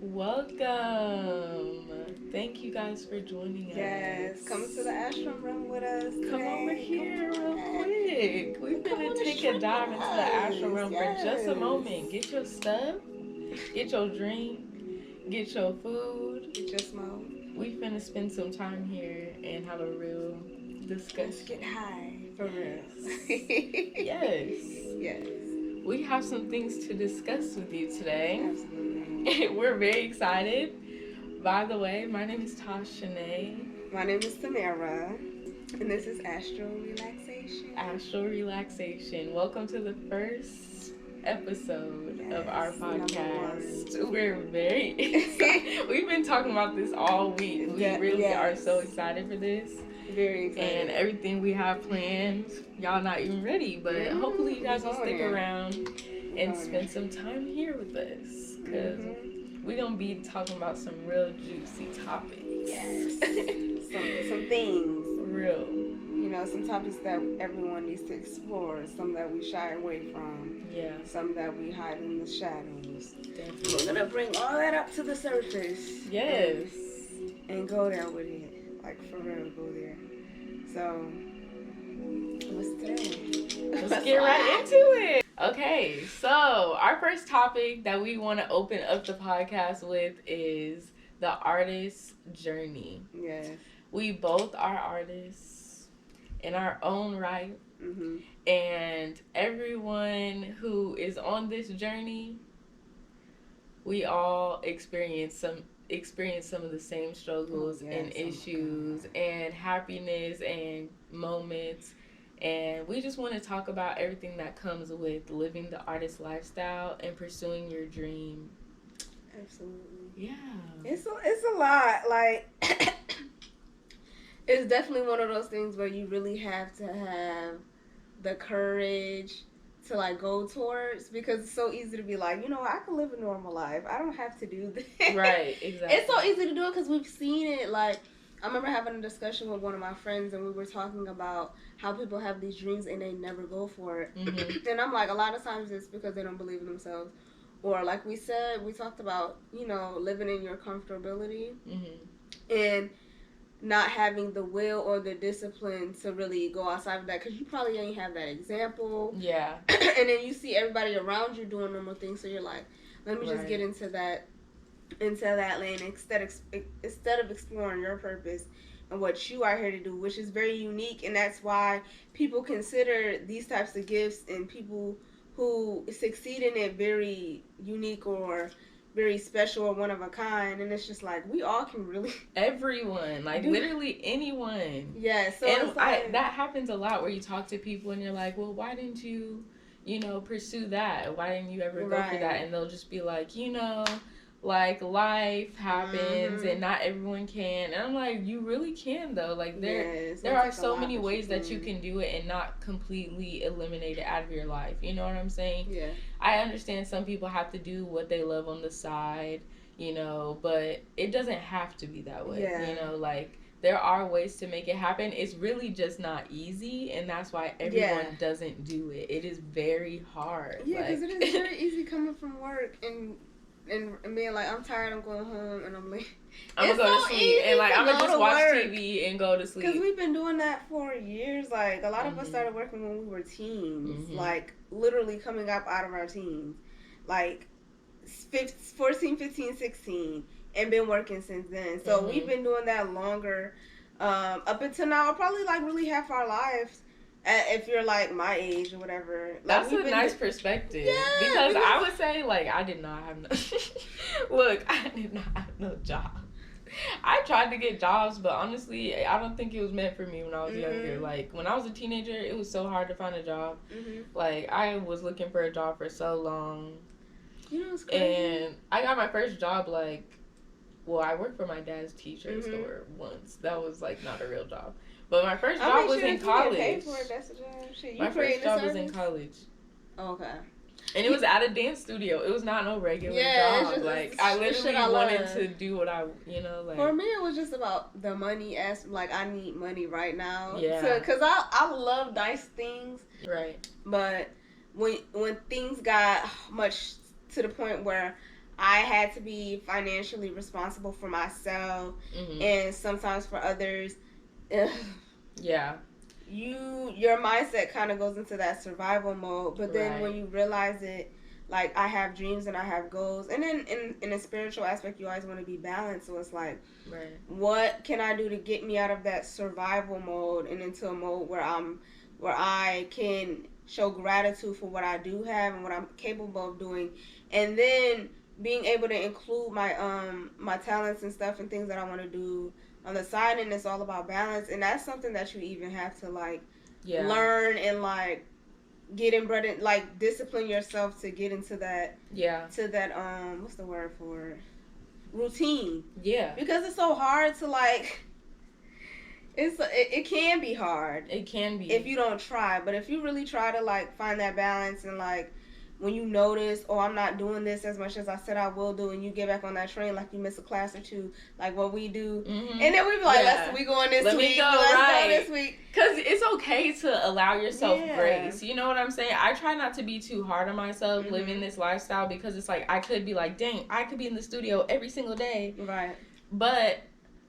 Welcome. Thank you guys for joining us. Yes, come to the Astral room with us today. Come over here real quick. We're Come gonna on a take a trip dive with into the astral us. realm for just a moment. Get your stuff, get your drink, get your food. Get your smoke. We finna spend some time here and have a real discussion. Let's get high, for real. Yes. Yes. We have some things to discuss with you today. Absolutely. We're very excited. By the way, my name is Tosh Shanae. My name is Tamara, and this is Astral Relaxation. Astral Relaxation. Welcome to the first episode of our Yes, podcast. We're very excited. We've been talking about this all week. We really are so excited for this. Very excited. And everything we have planned, y'all not even ready, but hopefully you guys will stick around and spend some time here with us, because we're going to be talking about some real juicy topics. Yes. some things. Real. You know, some topics that everyone needs to explore, some that we shy away from. Yeah. Some that we hide in the shadows. Definitely. We're going to bring all that up to the surface. Yes. And go there with it. Like, for real, go there. So, what's today? Let's get right into it. Okay, so our first topic that we want to open up the podcast with is the artist's journey. Yes. We both are artists in our own right. Mm-hmm. And everyone who is on this journey, we all experience some of the same struggles and issues and happiness and moments, and we just want to talk about everything that comes with living the artist lifestyle and pursuing your dream. Absolutely. Yeah. It's a lot. Like, it's definitely one of those things where you really have to have the courage to, like, go towards, because it's so easy to be like, you know, I can live a normal life. I don't have to do this. Right, exactly. It's so easy to do it because we've seen it. Like, I remember having a discussion with one of my friends, and we were talking about how people have these dreams and they never go for it. Mm-hmm. And I'm like, a lot of times it's because they don't believe in themselves. Or, like we said, we talked about, you know, living in your comfortability. Mm-hmm. And not having the will or the discipline to really go outside of that, because you probably ain't have that example. Yeah. And then you see everybody around you doing normal things, so you're like, let me just get into that lane instead of exploring your purpose and what you are here to do, which is very unique. And that's why people consider these types of gifts and people who succeed in it very unique or very special or one of a kind. And it's just like, we all can really, everyone, like literally anyone. Yeah. So and it's like, that happens a lot, where you talk to people and you're like, well, why didn't you pursue that? Why didn't you ever go for that? And they'll just be like, like, life happens and not everyone can. And I'm like, you really can, though. Like, there are so many ways that you can do it and not completely eliminate it out of your life. You know what I'm saying? Yeah. I understand some people have to do what they love on the side, but it doesn't have to be that way. Yeah. Like, there are ways to make it happen. It's really just not easy, and that's why everyone doesn't do it. It is very hard. Yeah, because it is very easy coming from work and being like, I'm tired, I'm going home, and I'm like, I'm gonna go to sleep, and like, I'm gonna just watch TV and go to sleep. Because we've been doing that for years. Like, a lot of us started working when we were teens, like, literally coming up out of our teens, like 14, 15, 16, and been working since then. So we've been doing that longer, up until now, probably like really half our lives. If you're like my age or whatever. Like, that's a nice perspective. Yeah, because I would say, like, I did not have I did not have no job. I tried to get jobs, but honestly, I don't think it was meant for me when I was younger. Like, when I was a teenager, it was so hard to find a job. Like, I was looking for a job for so long. It's crazy. And I got my first job, like, I worked for my dad's t-shirt store once. That was, like, not a real job. But my first job was in college. Pay for it, that's a job. Shit, my first job was in college. Oh, okay. And it was at a dance studio. It was not no regular job. Just, like, I literally wanted to do what I, like. For me, it was just about the money like, I need money right now. Yeah. Because I love nice things. Right. But when things got much to the point where I had to be financially responsible for myself and sometimes for others, yeah. Your mindset kind of goes into that survival mode, but then when you realize it, like, I have dreams and I have goals, and then in a spiritual aspect, you always want to be balanced. So it's like, what can I do to get me out of that survival mode and into a mode where I can show gratitude for what I do have and what I'm capable of doing, and then being able to include my talents and stuff and things that I want to do on the side. And it's all about balance, and that's something that you even have to like learn and like get inbred in, like discipline yourself to get into that to that what's the word for it? Routine. Yeah, because it's so hard to like it can be hard. It can be if you don't try, but if you really try to like find that balance and like when you notice, oh, I'm not doing this as much as I said I will do, and you get back on that train, like you miss a class or two, like what we do, and then we be like, we going this week, let's go this week. Because it's okay to allow yourself grace. You know what I'm saying? I try not to be too hard on myself living this lifestyle, because it's like I could be like, dang, I could be in the studio every single day. Right. But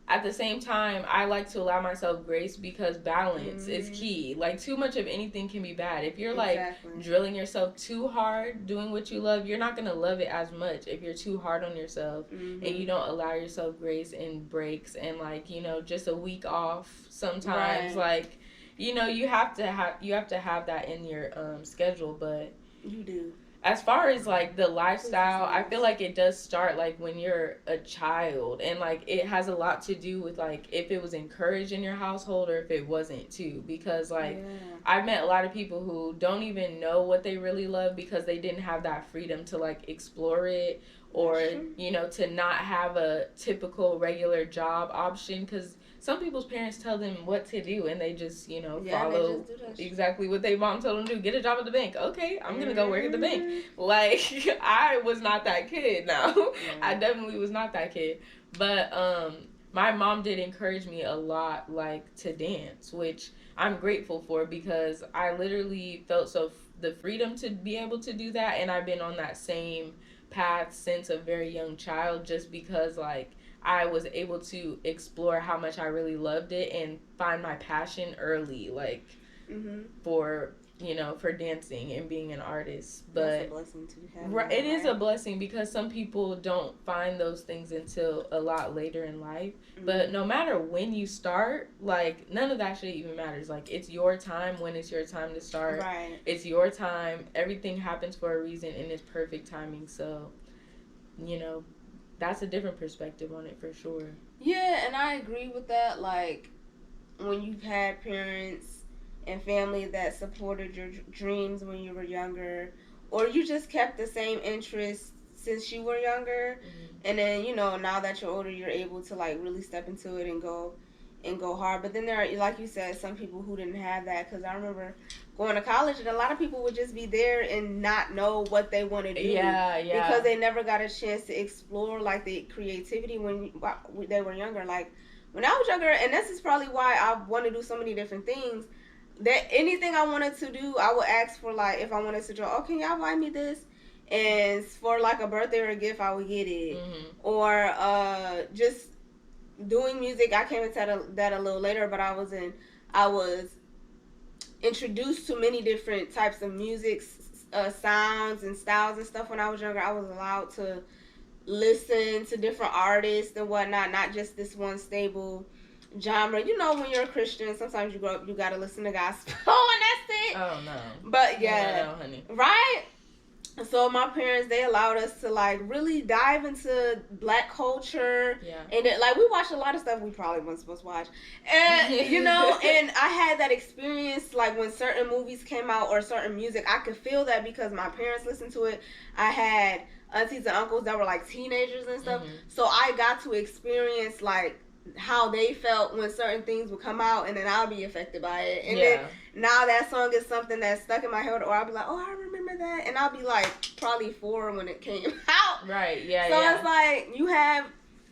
at the same time, I like to allow myself grace, because balance is key. Like, too much of anything can be bad. If you're, like, drilling yourself too hard doing what you love, you're not going to love it as much if you're too hard on yourself and you don't allow yourself grace and breaks and, like, just a week off sometimes. Like, you have to have that in your schedule, but you do. As far as, like, the lifestyle, I feel like it does start, like, when you're a child. And, like, it has a lot to do with, like, if it was encouraged in your household or if it wasn't, too. Because, like, I've met a lot of people who don't even know what they really love because they didn't have that freedom to, like, explore it. Or, to not have a typical regular job option. Because some people's parents tell them what to do, and they just, follow exactly what their mom told them to do. Get a job at the bank. Okay, I'm going to go work at the bank. Like, I was not that kid now. I definitely was not that kid. But my mom did encourage me a lot, like, to dance, which I'm grateful for, because I literally felt the freedom to be able to do that, and I've been on that same path since a very young child, just because, like, I was able to explore how much I really loved it and find my passion early, like, for dancing and being an artist. But that's a blessing to have. It is a blessing, because some people don't find those things until a lot later in life. But no matter when you start, like, none of that shit even matters. Like, it's your time when it's your time to start. Right. It's your time. Everything happens for a reason, and it's perfect timing. So, that's a different perspective on it for sure. Yeah, and I agree with that. Like, when you've had parents and family that supported your dreams when you were younger, or you just kept the same interests since you were younger, and then, now that you're older, you're able to, like, really step into it and go hard. But then there are, like you said, some people who didn't have that, because I remember going to college, and a lot of people would just be there and not know what they want to do. Yeah. Because they never got a chance to explore, like, the creativity when they were younger. Like, when I was younger, and this is probably why I want to do so many different things, that anything I wanted to do, I would ask for, like, if I wanted to draw, can y'all buy me this? And for, like, a birthday or a gift, I would get it. Or just doing music. I came into that a little later, but I was introduced to many different types of music, sounds and styles and stuff when I was younger. I was allowed to listen to different artists and whatnot, not just this one stable genre. When you're a Christian, sometimes you grow up, you gotta listen to gospel, and that's it. Oh no. But no, honey. Right? So my parents, they allowed us to, like, really dive into Black culture. Yeah. And like, we watched a lot of stuff we probably weren't supposed to watch. And, and I had that experience, like, when certain movies came out or certain music, I could feel that because my parents listened to it. I had aunties and uncles that were, like, teenagers and stuff. So I got to experience, like, how they felt when certain things would come out, and then I'll be affected by it. And then now that song is something that's stuck in my head, or I'll be like, oh, I remember that. And I'll be like probably 4 when it came out. Right, yeah, so it's like you have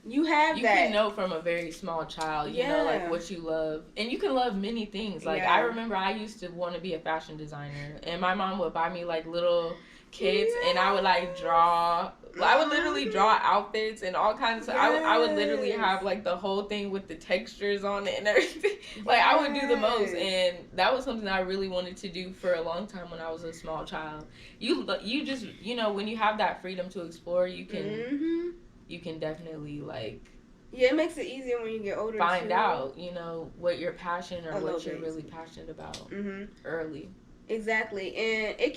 you that. Can know from a very small child, you know, like what you love. And you can love many things. Like, I remember I used to want to be a fashion designer. And my mom would buy me, like, little kits. And I would, like, draw. I would literally draw outfits and all kinds of stuff. I would literally have, like, the whole thing with the textures on it and everything. Like, I would do the most. And that was something I really wanted to do for a long time when I was a small child. You just, you know, when you have that freedom to explore, you can... You can definitely, like... Yeah, it makes it easier when you get older, find out, you know, what your passion or what you're really passionate about early. Exactly. And it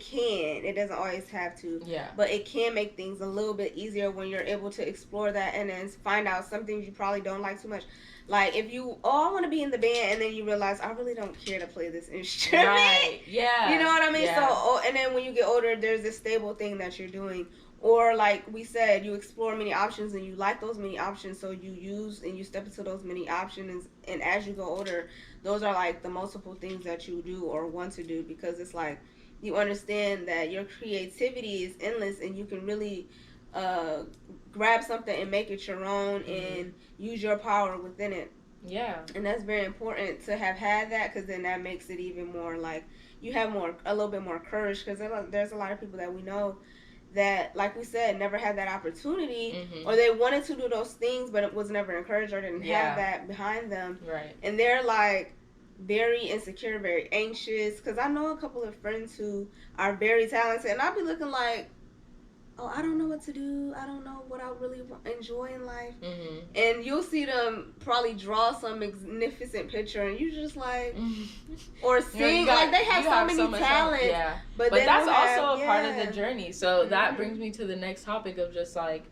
can. It doesn't always have to. Yeah. But it can make things a little bit easier when you're able to explore that and then find out some things you probably don't like too much. Like, if you, I want to be in the band, and then you realize, I really don't care to play this instrument. Right, yeah. You know what I mean? Yeah. So, and then when you get older, there's this stable thing that you're doing. Or, like we said, you explore many options, and you like those many options, so you use and you step into those many options. And as you go older, those are, like, the multiple things that you do or want to do, because it's, like, you understand that your creativity is endless, and you can really grab something and make it your own and use your power within it. Yeah. And that's very important to have had that, because then that makes it even more, like, you have a little bit more courage, because there's a lot of people that we know that, like we said, never had that opportunity, or they wanted to do those things, but it was never encouraged or didn't have that behind them. Right. And they're, like, very insecure, very anxious, because I know a couple of friends who are very talented, and I'll be looking like, oh, I don't know what to do. I don't know what I really enjoy in life. And you'll see them probably draw some magnificent picture, and you just like, or sing. Like, they have so many talents. Yeah. But that's also a part of the journey. So that brings me to the next topic of just, like,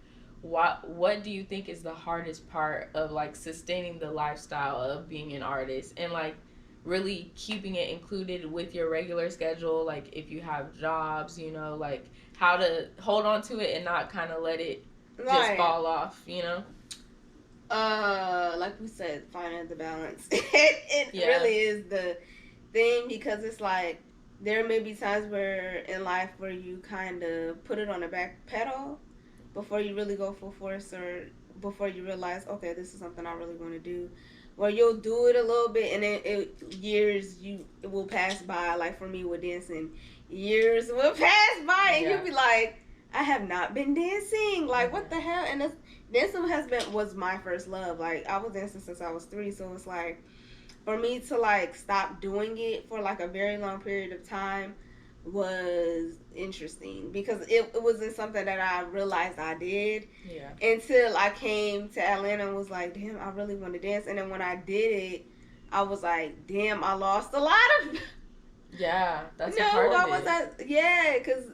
what do you think is the hardest part of, like, sustaining the lifestyle of being an artist and, like, really keeping it included with your regular schedule? Like, if you have jobs, you know, like, how to hold on to it and not kind of let it just fall off, you know? Like we said, finding the balance. it really is the thing, because it's like, there may be times where in life where you kind of put it on the back pedal before you really go full force, or before you realize, okay, this is something I really want to do. Where you'll do it a little bit, and then years it will pass by. Like, for me with dancing, years will pass by, and you'll be like, I have not been dancing. Like, what the hell? And dancing was my first love. Like, I was dancing since I was 3, so it's like, for me to, like, stop doing it for, like, a very long period of time was interesting, because it wasn't something that I realized I did until I came to Atlanta and was like, damn, I really want to dance. And then when I did it, I was like, damn, I lost a lot of... Yeah, that's a part of it. Yeah, because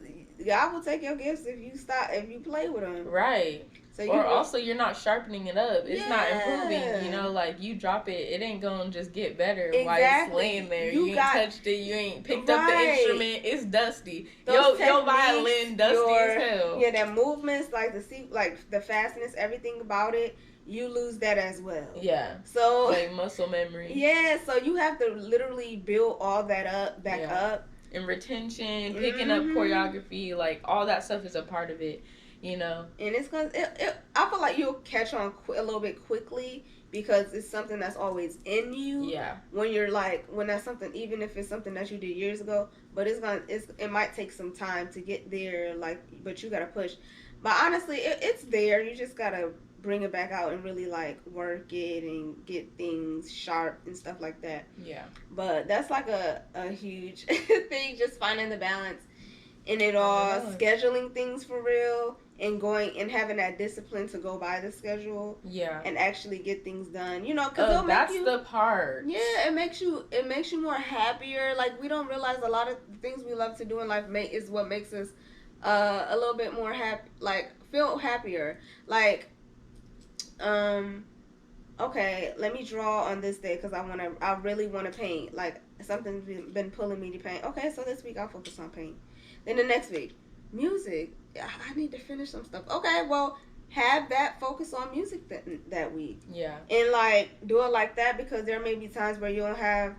God will take your gifts if you play with them. Right. So also, you're not sharpening it up. It's not improving. You know, like, you drop it, it ain't gonna just get better while it's laying there. You ain't touched it. You ain't picked up the instrument. It's dusty. Your violin dusty as hell. Yeah, that movements, like the fastness, everything about it, you lose that as well. Yeah. So, like, muscle memory. Yeah. So you have to literally build all that back up. And retention, picking up choreography, like, all that stuff is a part of it. You know, and it's gonna. I feel like you'll catch on a little bit quickly, because it's something that's always in you. Yeah. When that's something, even if it's something that you did years ago, but it might take some time to get there. Like, but you gotta push. But honestly, it's there. You just gotta bring it back out and really, like, work it and get things sharp and stuff like that. Yeah. But that's like a huge thing, just finding the balance in it all, scheduling things for real, and going and having that discipline to go by the schedule. Yeah. And actually get things done. You know, because that's the part. Yeah, it makes you more happier. Like, we don't realize a lot of the things we love to do in life is what makes us a little bit more happy, like, feel happier. Like, okay, let me draw on this day because I really want to paint. Like, something's been pulling me to paint. Okay, so this week I'll focus on paint. Then the next week, music. I need to finish some stuff. Okay, well, have that focus on music that week. Yeah. And like do it like that, because there may be times where you don't have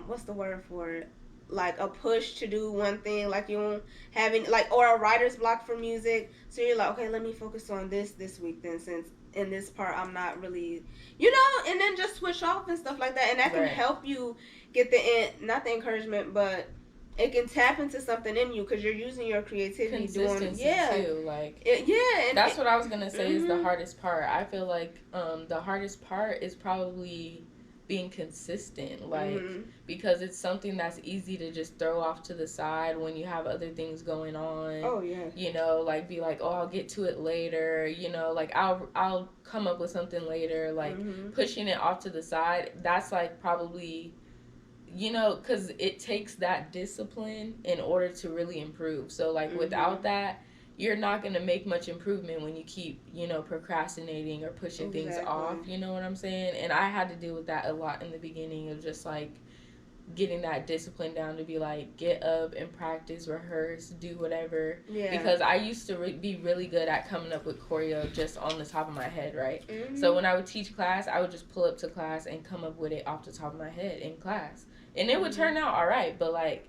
what's the word for it? Like a push to do one thing, like you don't have any, like, or a writer's block for music. So you're like, okay, let me focus on this week then, since in this part I'm not really, and then just switch off and stuff like that, and that can help you get not the encouragement, but it can tap into something in you because you're using your creativity doing too. Like and that's what I was gonna say is the hardest part. I feel like the hardest part is probably being consistent, like because it's something that's easy to just throw off to the side when you have other things going on. Oh yeah. Like be like, oh, I'll get to it later. Like I'll come up with something later. Like pushing it off to the side. That's like probably. Because it takes that discipline in order to really improve. So, like, without that, you're not going to make much improvement when you keep, procrastinating or pushing things off. You know what I'm saying? And I had to deal with that a lot in the beginning of just, like, getting that discipline down to be like, get up and practice, rehearse, do whatever. Yeah. Because I used to be really good at coming up with choreo just on the top of my head, right? So when I would teach class, I would just pull up to class and come up with it off the top of my head in class. And it would turn out all right, but like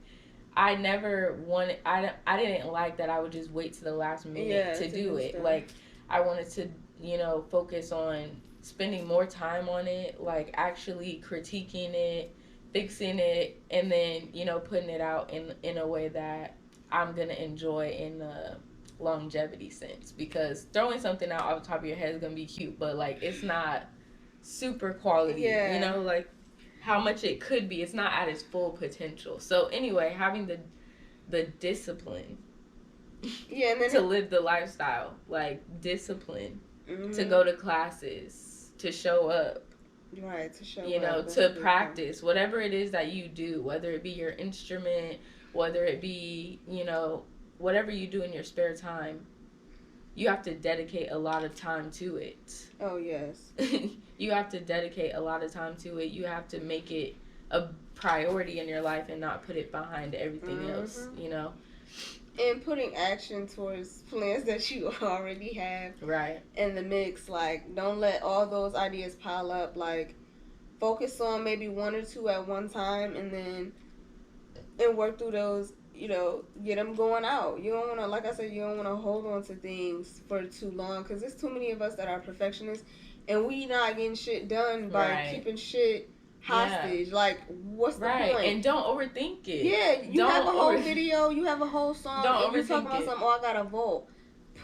I never wanted, I didn't like that I would just wait to the last minute to do it. Stuff. Like I wanted to, focus on spending more time on it, like actually critiquing it, fixing it, and then, putting it out in a way that I'm going to enjoy in a longevity sense. Because throwing something out off the top of your head is going to be cute, but like it's not super quality, like how much it could be. It's not at its full potential. So anyway, having the discipline and then to live the lifestyle, like discipline to go to classes, to show up, right, to show up, to practice whatever it is that you do, whether it be your instrument, whether it be, whatever you do in your spare time. You have to dedicate a lot of time to it. Oh, yes. You have to dedicate a lot of time to it. You have to make it a priority in your life and not put it behind everything else, And putting action towards plans that you already have. Right. In the mix. Like, don't let all those ideas pile up. Like, focus on maybe one or two at one time and work through those. Get them going out. You don't want to, like I said, you don't want to hold on to things for too long, because there's too many of us that are perfectionists, and we not getting shit done by keeping shit hostage. Yeah. Like, what's the point? And don't overthink it. Yeah, you have a whole video, you have a whole song, and you're talking about something, I got to vote.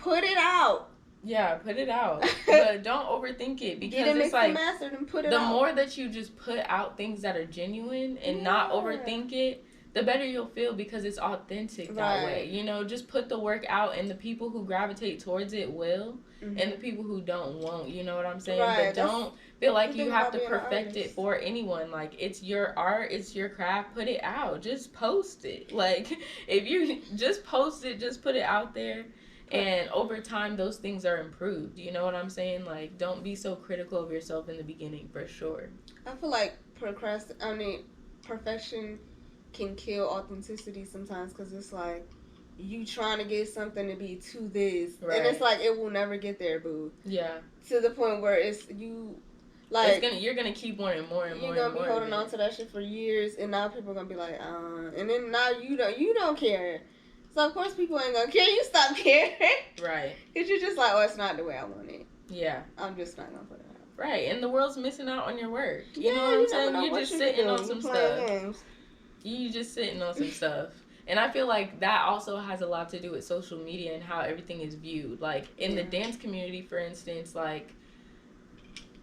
Put it out. Yeah, put it out. But don't overthink it, because it's like mastered and put it the out. more that you just put out things that are genuine and not overthink it, the better you'll feel, because it's authentic that way. Just put the work out, and the people who gravitate towards it will, and the people who don't won't. You know what I'm saying? Right. But don't feel like you have to perfect it for anyone. Like, it's your art, it's your craft. Put it out. Just post it. Like, if you just post it, just put it out there. And over time, those things are improved. You know what I'm saying? Like, don't be so critical of yourself in the beginning, for sure. I feel like perfection can kill authenticity sometimes, because it's like you trying to get something to be to this, and it's like it will never get there, boo. Yeah. To the point where it's you, like you're gonna keep wanting more and more. You're gonna be holding on to that shit for years, and now people are gonna be like, and then now you don't care. So of course people ain't gonna care. You stop caring, right? Because you're just like, oh, it's not the way I want it. Yeah. I'm just not gonna put it out. Right, and the world's missing out on your work. You know what I'm saying? You're just sitting on some stuff. Games. You just sitting on some stuff. And I feel like that also has a lot to do with social media and how everything is viewed. Like, in the dance community, for instance, like,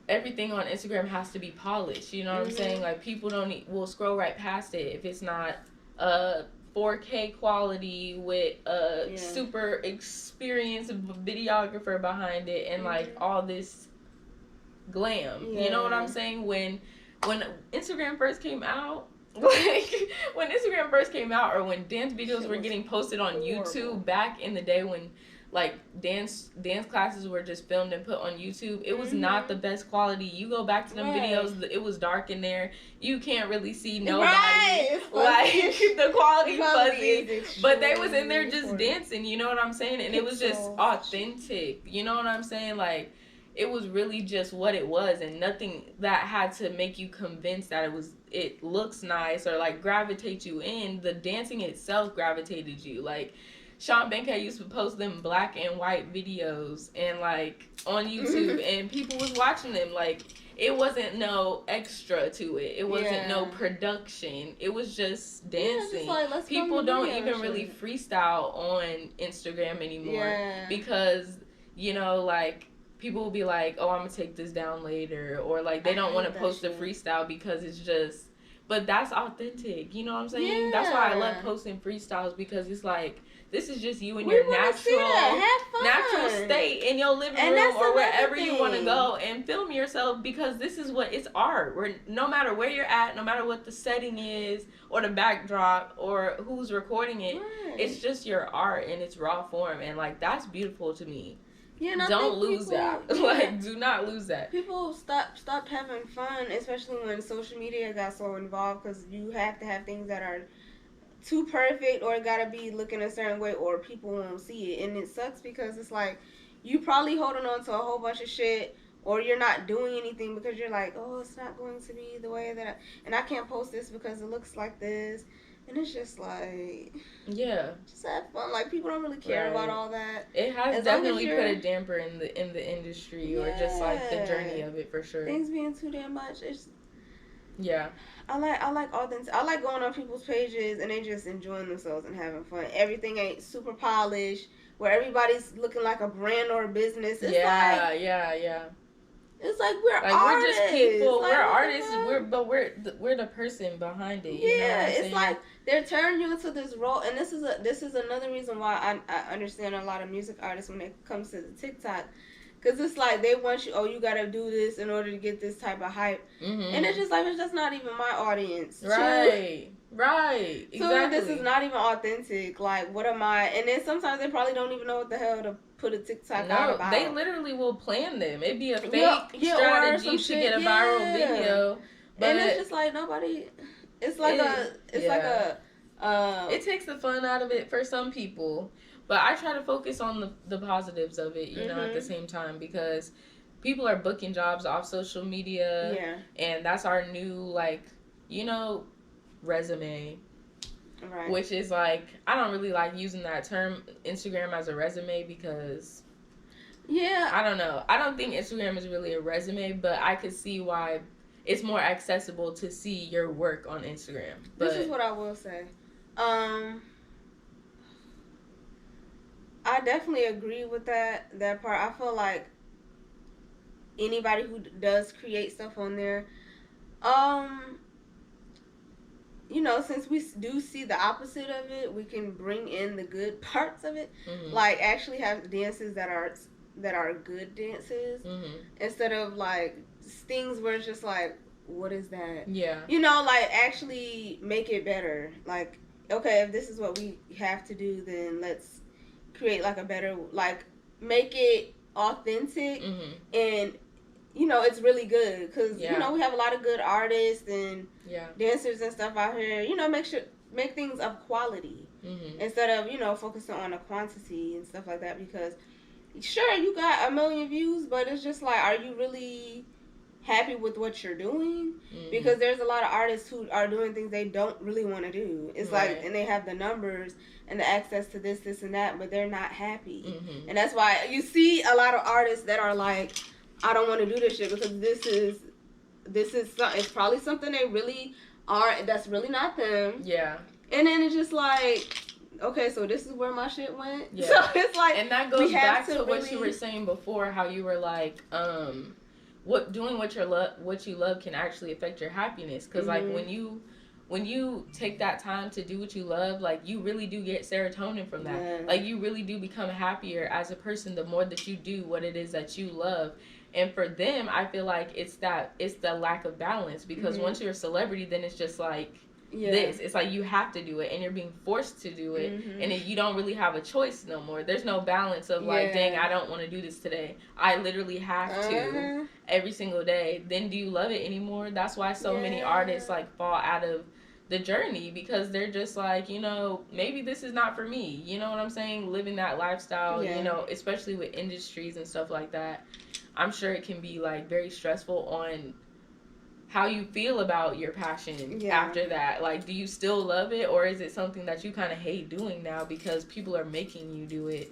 everything on Instagram has to be polished. You know what I'm saying? Like, people will scroll right past it if it's not 4K quality with a super experienced videographer behind it and, like, all this glam. You know what I'm saying? When Instagram first came out, like, when Instagram first came out, or when dance videos were getting posted on YouTube back in the day when, like dance classes were just filmed and put on YouTube. It was not the best quality. You go back to them videos, it was dark in there. You can't really see nobody. Like the quality fuzzy. But they was in there just dancing, you know what I'm saying? And it was just authentic. You know what I'm saying? Like it was really just what it was, and nothing that had to make you convinced that it looks nice or like gravitate you in. The dancing itself gravitated you. Like Sean Bankhead used to post them black and white videos and like on YouTube and people was watching them. Like it wasn't no extra to it. It wasn't no production. It was just dancing. Just like, people don't even really freestyle on Instagram anymore because, you know, like people will be like, oh, I'm gonna take this down later, or like they don't want to post a freestyle because it's just, but that's authentic. You know what I'm saying? That's why I love posting freestyles, because it's like, this is just you in your natural state in your living room or wherever you want to go, and film yourself, because this is what, it's art. Where no matter where you're at, no matter what the setting is or the backdrop or who's recording it, it's just your art in its raw form, and like that's beautiful to me. Yeah, don't lose that. Like, do not lose that. People stopped having fun, especially when social media got so involved, because you have to have things that are too perfect, or it gotta be looking a certain way, or people won't see it. And it sucks because it's like you probably holding on to a whole bunch of shit, or you're not doing anything because you're like, oh, it's not going to be the way that and I can't post this because it looks like this. And it's just like, just have fun. Like, people don't really care about all that. It has definitely put a damper in the industry, or just like the journey of it, for sure. Things being too damn much. It's I like authentic. I like going on people's pages and they just enjoying themselves and having fun. Everything ain't super polished, where everybody's looking like a brand or a business. It's It's like we're artists. We're just people. Like, we're artists. We're the person behind it. You know it's saying? Like they're turning you into this role, and this is another reason why I understand a lot of music artists when it comes to the TikTok, because it's like they want you. Oh, you gotta do this in order to get this type of hype, and it's just like, it's just not even my audience. Right. Exactly. So this is not even authentic. Like, what am I? And then sometimes they probably don't even know what the hell to put a TikTok out about. They literally will plan them. It'd be a fake strategy to get a viral video. But and it's just like nobody. It's like it takes the fun out of it for some people. But I try to focus on the positives of it, you know, at the same time, because people are booking jobs off social media. Yeah. And that's our new, like, you know, resume. Right. Which is like, I don't really like using that term, Instagram, as a resume, because I don't know. I don't think Instagram is really a resume, but I could see why it's more accessible to see your work on Instagram. But this is what I will say. I definitely agree with that part. I feel like anybody who does create stuff on there, you know, since we do see the opposite of it, we can bring in the good parts of it. Like, actually have dances that are good dances, instead of like things where it's just like, what is that? Yeah. You know, like, actually make it better. Like, okay, if this is what we have to do, then let's create like a better, like, make it authentic, and you know, it's really good, because you know, we have a lot of good artists and dancers and stuff out here. You know, make things of quality, instead of, you know, focusing on the quantity and stuff like that. Because sure, you got 1 million views, but it's just like, are you really happy with what you're doing? Because there's a lot of artists who are doing things they don't really want to do. It's like, and they have the numbers and the access to this and that, but they're not happy. And that's why you see a lot of artists that are like, I don't want to do this shit, because this is it's probably something they really are, that's really not them. Yeah. And then it's just like, okay, so this is where my shit went. Yeah. So it's like, and that goes back to what you were saying before, how you were like, what you love can actually affect your happiness, because like when you take that time to do what you love, like, you really do get serotonin from that. Yeah. Like, you really do become happier as a person the more that you do what it is that you love. And for them, I feel like it's the lack of balance, because once you're a celebrity, then it's just like, this. It's like you have to do it, and you're being forced to do it, and you don't really have a choice no more. There's no balance of like, dang, I don't want to do this today. I literally have to every single day. Then do you love it anymore? That's why so many artists like fall out of the journey, because they're just like, you know, maybe this is not for me. You know what I'm saying? Living that lifestyle, you know, especially with industries and stuff like that. I'm sure it can be like very stressful on how you feel about your passion after that. Like, do you still love it, or is it something that you kind of hate doing now because people are making you do it,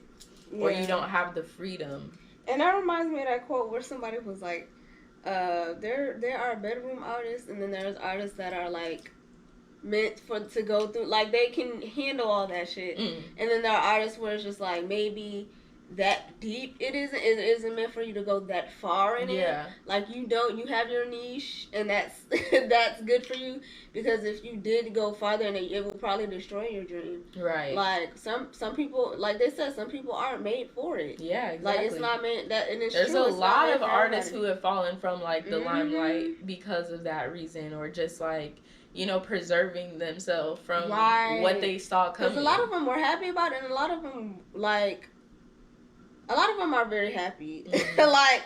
or you don't have the freedom? And that reminds me of that quote where somebody was like, there are bedroom artists, and then there's artists that are like meant to go through, like they can handle all that shit, and then there are artists where it's just like maybe that deep it isn't meant for you to go that far in it. Like you have your niche, and that's that's good for you, because if you did go farther in it will probably destroy your dream. Right. Like some people, like they said, some people aren't made for it. Yeah, exactly. Like it's not meant that, and there's a lot of artists who have fallen from like the limelight because of that reason, or just like, you know, preserving themselves from what they saw coming. Because a lot of them were happy about it, and a lot of them are very happy. Like,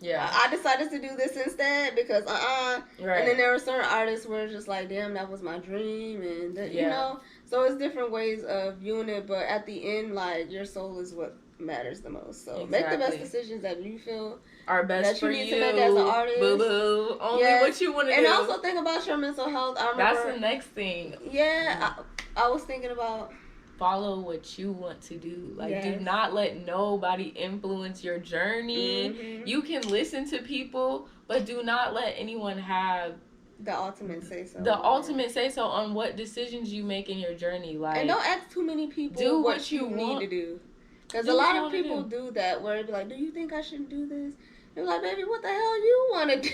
I decided to do this instead because Right. And then there were certain artists where it's just like, damn, that was my dream, and you know. So it's different ways of viewing it, but at the end, like, your soul is what matters the most. So make the best decisions that you feel are best that for you need to make as an artist. Boo boo. Only what you want to do. And also think about your mental health. That's the next thing. Yeah, I was thinking about follow what you want to do. Like, do not let nobody influence your journey. You can listen to people, but do not let anyone have the ultimate say so. The ultimate say so on what decisions you make in your journey. Like, and don't ask too many people do what you need to do. Because a lot of people do that, where it'd be like, do you think I shouldn't do this? You're like, baby, what the hell you want to do?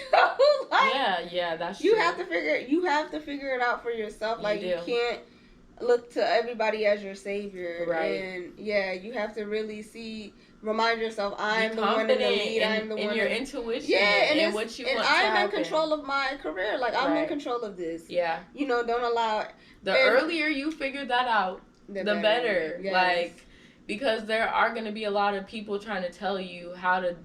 Like, that's true. You have to figure it out for yourself. Like, you can't look to everybody as your savior. Right. And you have to really remind yourself, I'm the one in the lead. I'm the one in your intuition. Yeah, and what you want to happen. I'm in control of my career. Like, I'm in control of this. Yeah. You know, don't allow. The earlier you figure that out, the better. Yes. Like, because there are going to be a lot of people trying to tell you how to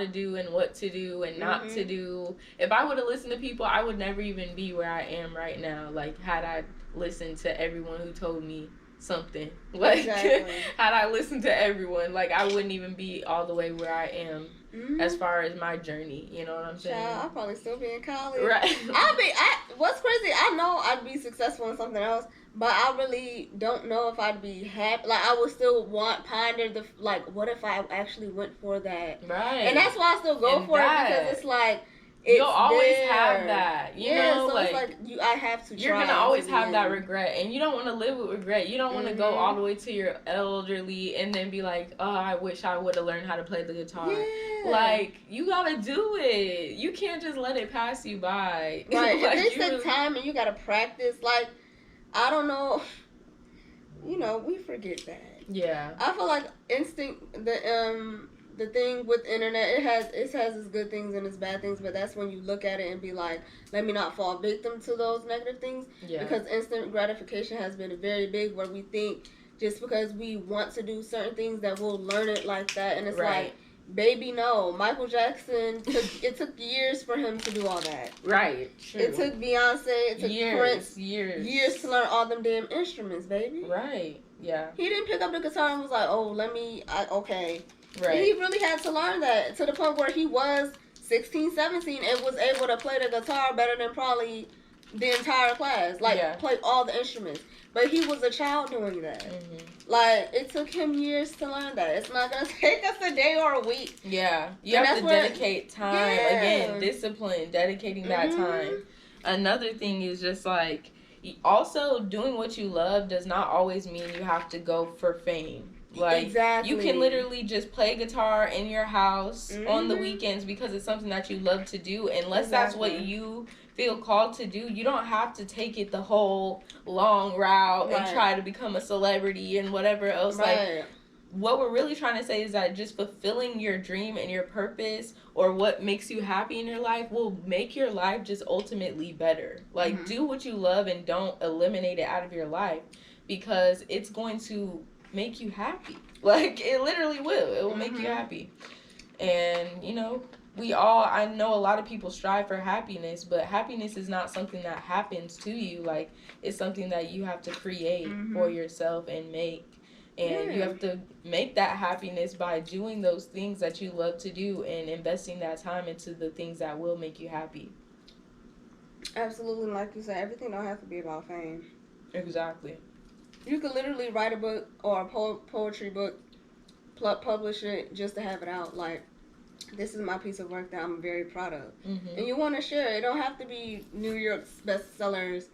do and what to do and not to do. If I would have listened to people, I would never even be where I am right now. Like, had I listened to everyone who told me something. Like, had I listened to everyone, like, I wouldn't even be all the way where I am as far as my journey. You know what I'm saying? I'll probably still be in college. Right. What's crazy, I know I'd be successful in something else, but I really don't know if I'd be happy. Like, I would still ponder what if I actually went for that? Right. And that's why I still go for it, because it's like, you'll always have that, you know, so it's like I have to. You're gonna always have that regret, and you don't want to live with regret. You don't want to go all the way to your elderly and then be like, oh, I wish I would have learned how to play the guitar. Yeah. Like, you gotta do it. You can't just let it pass you by. Right. Like, it takes time, and you gotta practice. Like, I don't know. You know, we forget that. Yeah. I feel like the thing with internet, it has its good things and its bad things, but that's when you look at it and be like, let me not fall victim to those negative things. Yeah. Because instant gratification has been very big, where we think just because we want to do certain things that we'll learn it like that, and it's like, baby, no. Michael Jackson it took years for him to do all that. Right. True. It took Beyonce, it took Prince years to learn all them damn instruments, baby. Right. Yeah. He didn't pick up the guitar and was like, oh, okay. Right. And he really had to learn that, to the point where he was 16, 17 and was able to play the guitar better than probably the entire class. Like, play all the instruments. But he was a child doing that. Like, it took him years to learn that. It's not going to take us a day or a week. Yeah. You have to dedicate time. Again, discipline, dedicating that time. Another thing is just like, also doing what you love does not always mean you have to go for fame. Like, you can literally just play guitar in your house on the weekends because it's something that you love to do. Unless that's what you feel called to do, you don't have to take it the whole long route and try to become a celebrity and whatever else. Like, what we're really trying to say is that just fulfilling your dream and your purpose, or what makes you happy in your life, will make your life just ultimately better. Like, do what you love and don't eliminate it out of your life, because it's going to make you happy. Like, it literally will. It will make you happy. And, you know, I know a lot of people strive for happiness, but happiness is not something that happens to you. Like, it's something that you have to create for yourself and make. And you have to make that happiness by doing those things that you love to do and investing that time into the things that will make you happy. Absolutely. Like you said, everything don't have to be about fame. Exactly. You could literally write a book or a poetry book, publish it just to have it out. Like, this is my piece of work that I'm very proud of. And you want to share it. It don't have to be New York's bestsellers.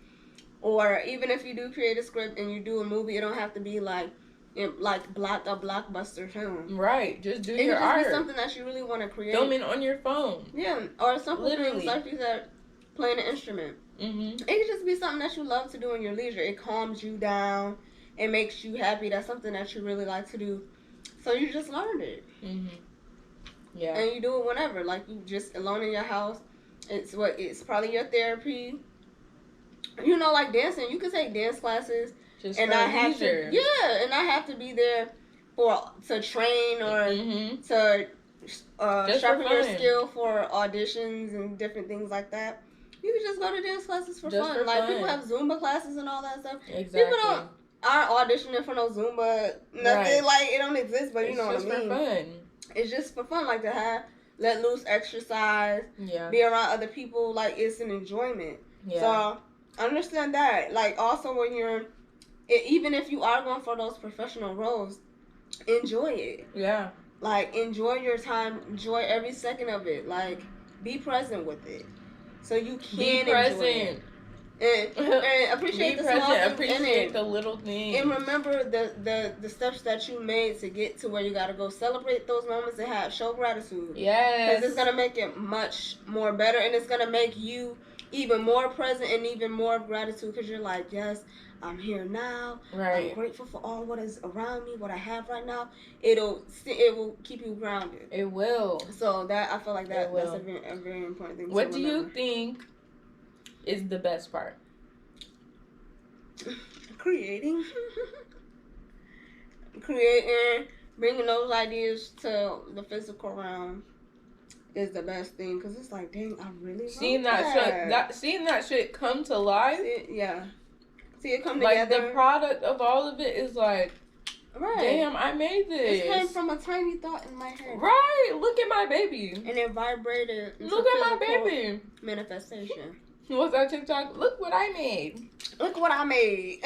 Or even if you do create a script and you do a movie, it don't have to be like a blockbuster film. Right. Just do your art. It could just be something that you really want to create. Film it on your phone. Yeah. Or simple things like you said, playing an instrument. It could just be something that you love to do in your leisure. It calms you down. It makes you happy. That's something that you really like to do. So you just learned it. Yeah. And you do it whenever. Like, you just alone in your house. It's probably your therapy. You know, like dancing. You could take dance classes. Just and for I have leisure. and I have to be there to train or to sharpen your skill for auditions and different things like that. You can just go to dance classes for fun. Like, people have Zumba classes and all that stuff. Exactly. People aren't auditioning for no Zumba. Nothing like it don't exist, but you know what I mean. It's just for fun. It's just for fun, like to let loose, exercise, be around other people. Like, it's an enjoyment. Yeah. So I understand that. Like, also when even if you are going for those professional roles, enjoy it. Yeah. Like, enjoy your time. Enjoy every second of it. Like, be present with it. So you can enjoy it. And appreciate the small things. Appreciate the little things. And remember the steps that you made to get to where you got to go. Celebrate those moments and show gratitude. Yes. Because it's going to make it much more better. And it's going to make you even more present and even more of gratitude. Because you're like, yes, I'm here now. Right. I'm grateful for all what is around me, what I have right now. It will keep you grounded. It will. So I feel like that's a very important thing. What do you think is the best part? Creating, bringing those ideas to the physical realm is the best thing, because it's like, dang, I really seeing that shit come to life. See it come together. Like, the product of all of it is like, damn, I made this. It came from a tiny thought in my head. Right, look at my baby. And it vibrated. Look at my baby. Manifestation. What's that TikTok? Look what I made. Look what I made.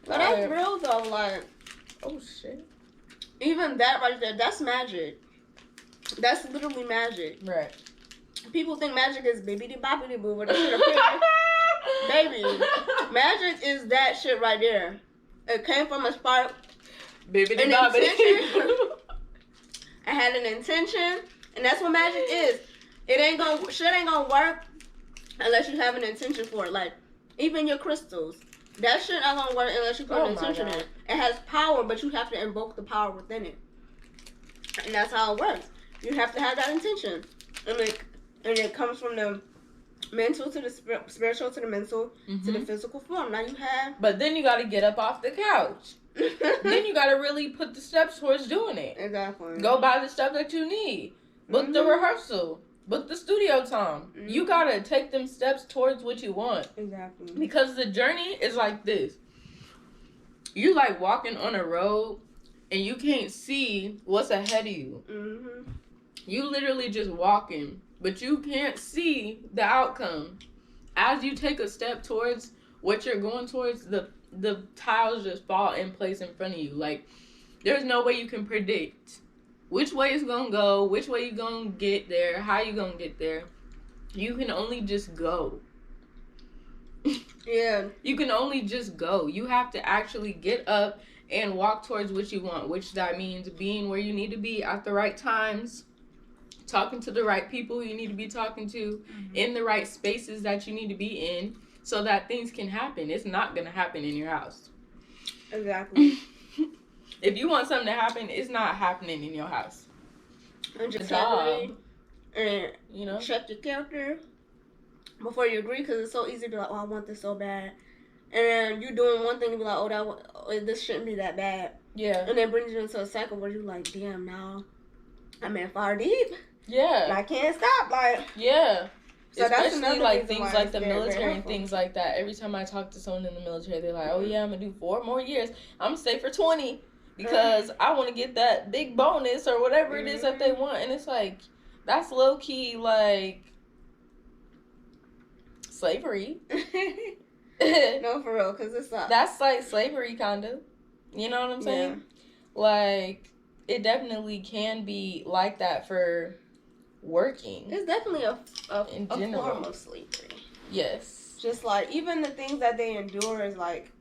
But that's real though, like. Oh shit. Even that right there, that's magic. That's literally magic. Right. People think magic is bibbidi boppity boo, but that shit appears. Baby, magic is that shit right there. It came from a spark. Bibbidi boppity. I had an intention, and that's what magic is. Shit ain't gonna work unless you have an intention for it. Like, even your crystals, that shit not gonna work unless you put an intention in it. It has power, but you have to invoke the power within it, and that's how it works. You have to have that intention, and it comes from the mental to the spiritual to the mental to the physical form. Now you have. But then you got to get up off the couch. Then you got to really put the steps towards doing it. Exactly. Go buy the stuff that you need. Book the rehearsal. Book the studio time. You got to take them steps towards what you want. Exactly. Because the journey is like this. You like walking on a road and you can't see what's ahead of you. You literally just walking, but you can't see the outcome. As you take a step towards what you're going towards, the tiles just fall in place in front of you. Like, there's no way you can predict which way it's gonna go, which way you're gonna get there, how you gonna get there. You can only just go. Yeah. You can only just go. You have to actually get up and walk towards what you want, which that means being where you need to be at the right times, talking to the right people you need to be talking to, in the right spaces that you need to be in, so that things can happen. It's not going to happen in your house. Exactly. If you want something to happen, it's not happening in your house. And just job. And, check your character before you agree, because it's so easy to be like, oh, I want this so bad. And then you doing one thing and be like, this shouldn't be that bad. Yeah. And then brings you into a cycle where you're like, damn, now I'm in far deep. Yeah. And I can't stop. Like, yeah. So especially like things like the very, military very and things like that. Every time I talk to someone in the military, they're like, oh yeah, I'm going to do 4 more years. I'm going to stay for 20 because I want to get that big bonus or whatever it is that they want. And it's like, that's low key like slavery. No, for real, because it's not. That's like slavery, kind of. You know what I'm saying? Yeah. Like, it definitely can be like that for working. It's definitely a form of slavery. Yes. Just like, even the things that they endure is like,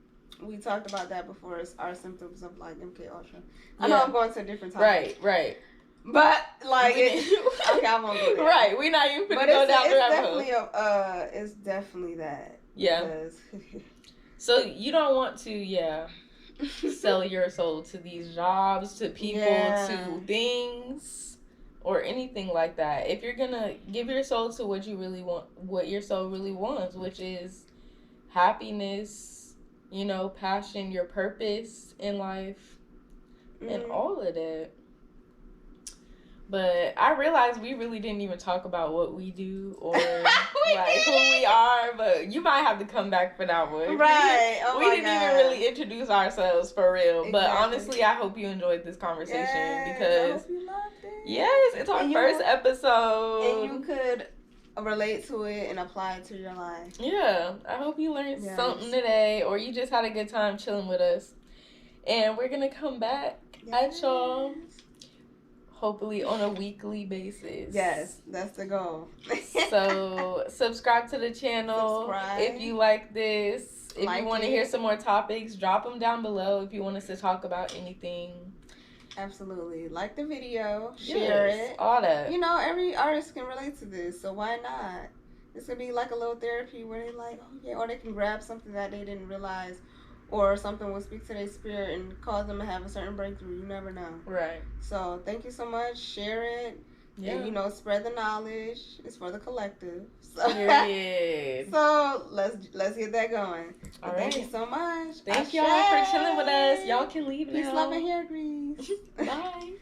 we talked about that before, are symptoms of like MK Ultra. I know I'm going to a different topic. Right. But like, okay, I won't go there. Right, we're not even gonna go down the rabbit hole. It's definitely that. Yeah. So you don't want to, sell your soul to these jobs, to people, to things, or anything like that. If you're gonna give your soul to what you really want, what your soul really wants, which is happiness, passion, your purpose in life, and all of that. But I realized we really didn't even talk about what we do or who we are. But you might have to come back for that one. Right. We didn't even really introduce ourselves for real. Exactly. But honestly, I hope you enjoyed this conversation because I hope you loved it. Yes, it's our first episode. And you could relate to it and apply it to your life. Yeah. I hope you learned something today, or you just had a good time chilling with us. And we're gonna come back at y'all. Hopefully on a weekly basis. Yes, that's the goal. So subscribe to the channel if you like this. If you want to hear some more topics, drop them down below if you want us to talk about anything. Absolutely. Like the video, share it. All that. Every artist can relate to this, so why not? This could be like a little therapy where they're like, oh yeah, or they can grab something that they didn't realize, or something will speak to their spirit and cause them to have a certain breakthrough. You never know. Right. So thank you so much. Share it. Yeah. And, spread the knowledge. It's for the collective. So, so let's get that going. All right. Thank you so much. Thank y'all for chilling with us. Y'all can leave now. Peace, love, and hair grease. Bye.